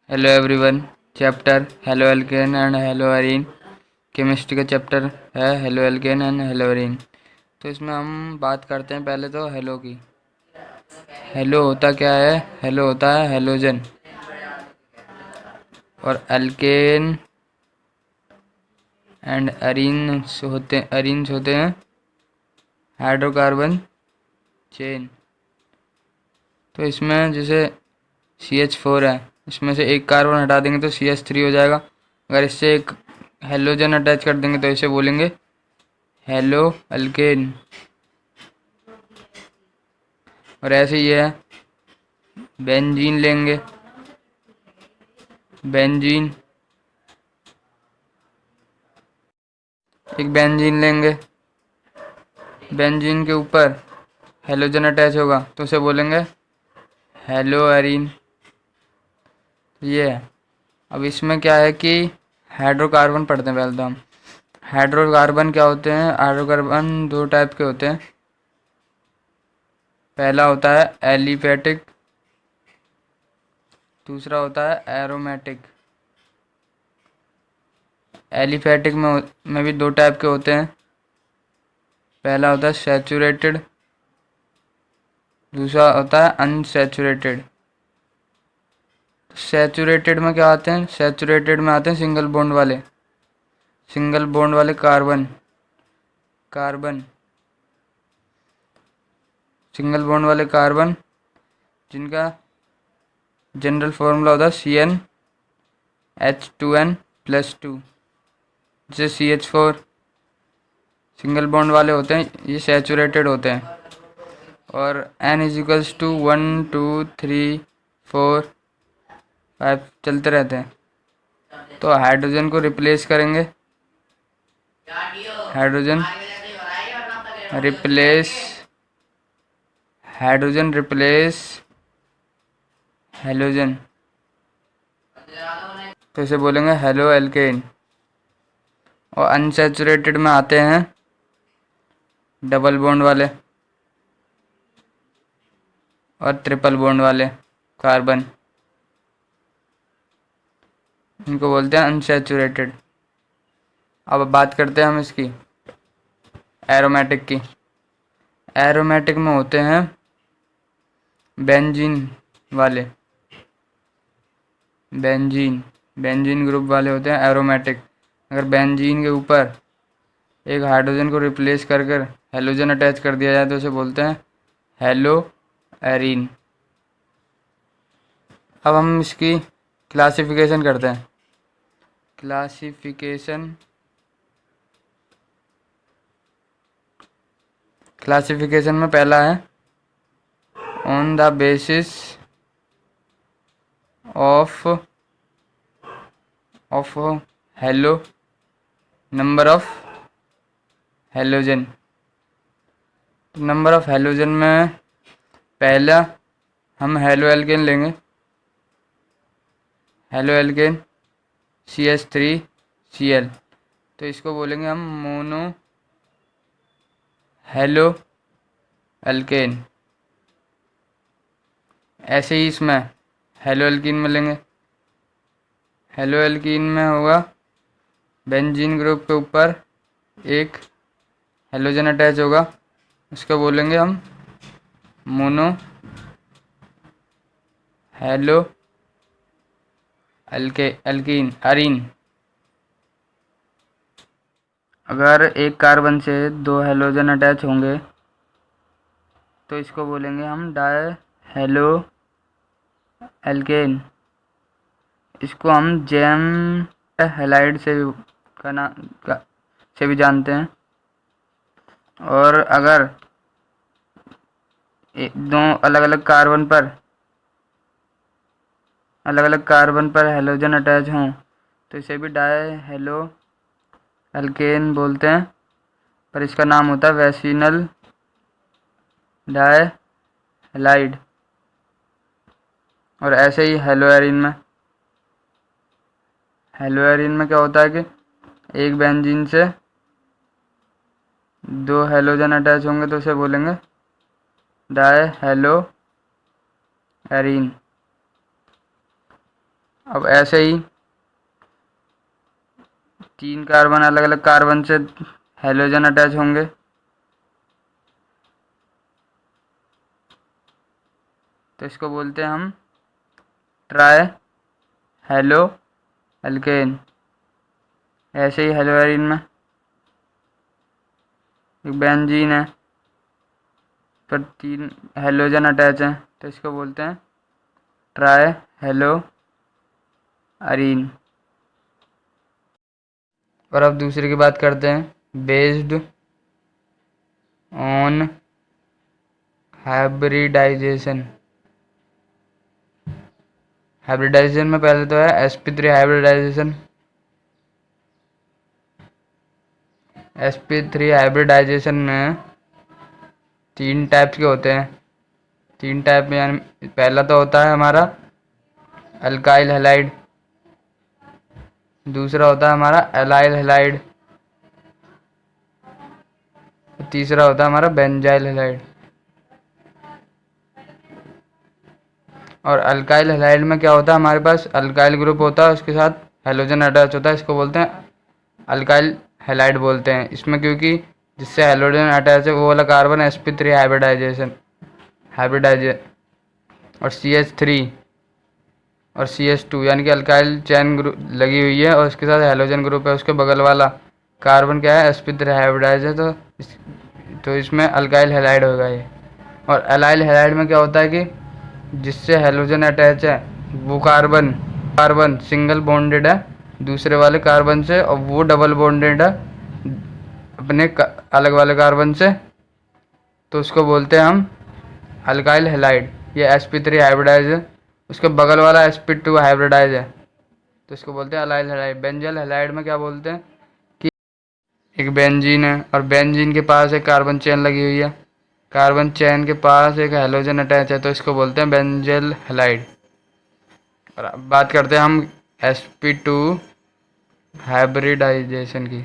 Hello everyone. Chapter halo alkane and hello arene. Chemistry का chapter है halo alkane and hello arene. तो इसमें हम बात करते हैं पहले तो हेलो की। हेलो होता क्या है? हेलो होता है हेलोजन, और एल्केन एंड एरीन्स होते हैं हाइड्रोकार्बन चेन। तो इसमें जैसे CH4 है, इसमें से एक कार्बन हटा देंगे तो CH3 हो जाएगा। अगर इससे एक हेलोजन अटैच कर देंगे तो इसे बोलेंगे हेलो अल्केन। और ऐसे ही है, बेंजीन लेंगे। बेंजीन, एक बेंजीन लेंगे, बेंजीन के ऊपर हेलोजन अटैच होगा तो उसे बोलेंगे हेलो एरीन। ये है। अब इसमें क्या है कि हाइड्रोकार्बन पढ़ते हैं पहले तो हम। हाइड्रोकार्बन क्या होते हैं? हाइड्रोकार्बन दो टाइप के होते हैं। पहला होता है एलिफेटिक, दूसरा होता है एरोमेटिक। एलिफेटिक में भी दो टाइप के होते हैं। पहला होता है सैचुरेटेड, दूसरा होता है अनसैचुरेटेड। सैचुरेटेड में क्या आते हैं? सैचुरेटेड में आते हैं सिंगल बॉन्ड वाले कार्बन कार्बन सिंगल बॉन्ड वाले कार्बन, जिनका जनरल फॉर्मूला होता है CnH2n+2। जैसे CH4 सिंगल बॉन्ड वाले होते हैं, ये सैचुरेटेड होते हैं। और N=1 2 3 4 5 चलते रहते हैं। तो हाइड्रोजन को रिप्लेस करेंगे। Hydrogen replace hydrogen replace halogen, तो इसे बोलेंगे हेलो एल्केन। और अनसैचुरेटेड में आते हैं डबल बॉन्ड वाले और ट्रिपल बॉन्ड वाले कार्बन, इनको बोलते हैं अनसैचुरेटेड। अब बात करते हैं हम इसकी एरोमेटिक की। एरोमेटिक में होते हैं बेंजीन वाले, बेंजीन ग्रुप वाले होते हैं एरोमेटिक। अगर बेंजीन के ऊपर एक हाइड्रोजन को रिप्लेस कर हेलोजन अटैच कर दिया जाए तो उसे बोलते हैं हेलो एरीन। अब हम इसकी क्लासिफिकेशन करते हैं। क्लासिफिकेशन में पहला है on the basis of hello number of halogen. Number of halogen में पहला हम हेलो एल्केन लेंगे। हेलो एल्केन CH3Cl, तो इसको बोलेंगे हम मोनो हेलो एल्केन। ऐसे ही इसमें हेलो एल्कीन में लेंगे। हेलो एल्कीन में होगा बेंजीन ग्रुप के ऊपर एक हेलोजन अटैच होगा, उसको बोलेंगे हम मोनो हेलो एल्कीन अरीन। अगर एक कार्बन से दो हेलोजन अटैच होंगे तो इसको बोलेंगे हम डाई हेलो एल्केन। इसको हम जेम हेलाइड से भी जानते हैं। और अगर दो अलग अलग कार्बन पर हेलोजन अटैच हों तो इसे भी डाई हेलो एल्केन बोलते हैं, पर इसका नाम होता है वेसिनल डाई हेलाइड। और ऐसे ही हेलो एरीन में क्या होता है कि एक बेंजीन से दो हेलोजन अटैच होंगे तो उसे बोलेंगे डाई हेलो एरीन। अब ऐसे ही 3 कार्बन अलग अलग कार्बन से हेलोजन अटैच होंगे। तो इसको बोलते हैं हम ट्राई हेलो एल्केन। ऐसे ही हेलोएरिन में एक बेंजीन है, पर 3 हेलोजन अटैच हैं, तो इसको बोलते हैं ट्राई हेलो अरीन। और अब दूसरे की बात करते हैं, बेस्ड ऑन हाइब्रिडाइजेशन। हाइब्रिडाइजेशन में पहले तो है sp3 हाइब्रिडाइजेशन। sp3 हाइब्रिडाइजेशन में 3 टाइप्स के होते हैं। 3 टाइप में, यानी पहला तो होता है हमारा अल्काइल हैलाइड, दूसरा होता है हमारा एलाइल हैलाइड, तीसरा होता है हमारा बेंजाइल हैलाइड। और अल्काइल हैलाइड में क्या होता है, हमारे पास अल्काइल ग्रुप होता है, उसके साथ हेलोजन अटैच होता है, इसको बोलते हैं अल्काइल हैलाइड बोलते हैं इसमें, क्योंकि जिससे हेलोजन अटैच है वो वाला कार्बन sp3 हाइब्रिडाइजे और CH3 और CH2, यानी कि अल्काइल चैन ग्रुप लगी हुई है और उसके साथ हेलोजन ग्रुप है, उसके बगल वाला कार्बन क्या है, sp3 हाइब्रिडाइज है, तो इसमें अल्काइल हैलाइड होगा ये। और एलाइल हैलाइड में क्या होता है कि जिससे हेलोजन अटैच है वो कार्बन सिंगल बॉन्डेड है दूसरे वाले कार्बन से, और वो डबल बॉन्डेड है अपने अलग वाले कार्बन से, तो उसको बोलते हैं हम अल्काइल हैलाइड। ये sp3 हाइब्रिडाइज है, उसके बगल वाला sp2 हाइब्रिडाइज है, तो इसको बोलते हैं अलाइल हैलाइड। बेंजल हैलाइड में क्या बोलते हैं कि एक बेंजीन है और बेंजीन के पास एक कार्बन चेन लगी हुई है, कार्बन चेन के पास एक हेलोजन अटैच है, तो इसको बोलते हैं बेंजल हैलाइड। और अब बात करते हैं हम sp2 हाइब्रिडाइजेशन की।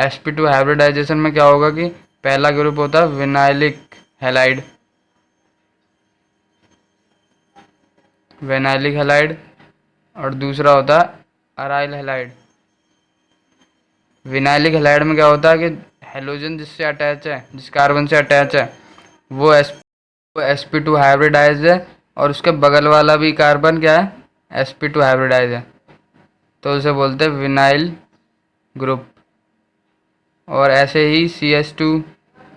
sp2 हाइब्रिडाइजेशन में क्या होगा कि पहला ग्रुप होता है विनाइलिक हैलाइड, और दूसरा होता है अराइल हैलाइड। विनाइलिक हैलाइड में क्या होता है कि हेलोजन जिससे अटैच है, जिस कार्बन से अटैच है वो sp2 हाइब्रिडाइज है, और उसके बगल वाला भी कार्बन क्या है, sp2 हाइब्रिडाइज है, तो उसे बोलते हैं विनाइल ग्रुप। और ऐसे ही CH2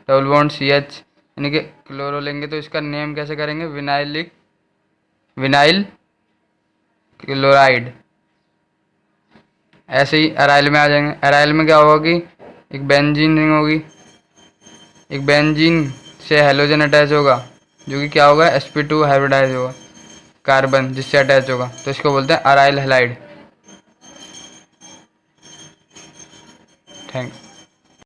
डबल बॉन्ड CH, यानी कि क्लोरो लेंगे तो इसका नेम कैसे करेंगे, विनाइल क्लोराइड। ऐसे ही अराइल में आ जाएंगे। अराइल में क्या होगा कि एक बेंजीन रिंग होगी, एक बेंजीन से हेलोजन अटैच होगा, जो कि क्या होगा, sp2 हाइब्रिडाइज होगा, कार्बन जिससे अटैच होगा, तो इसको बोलते हैं अराइल हैलाइड। थैंक्स।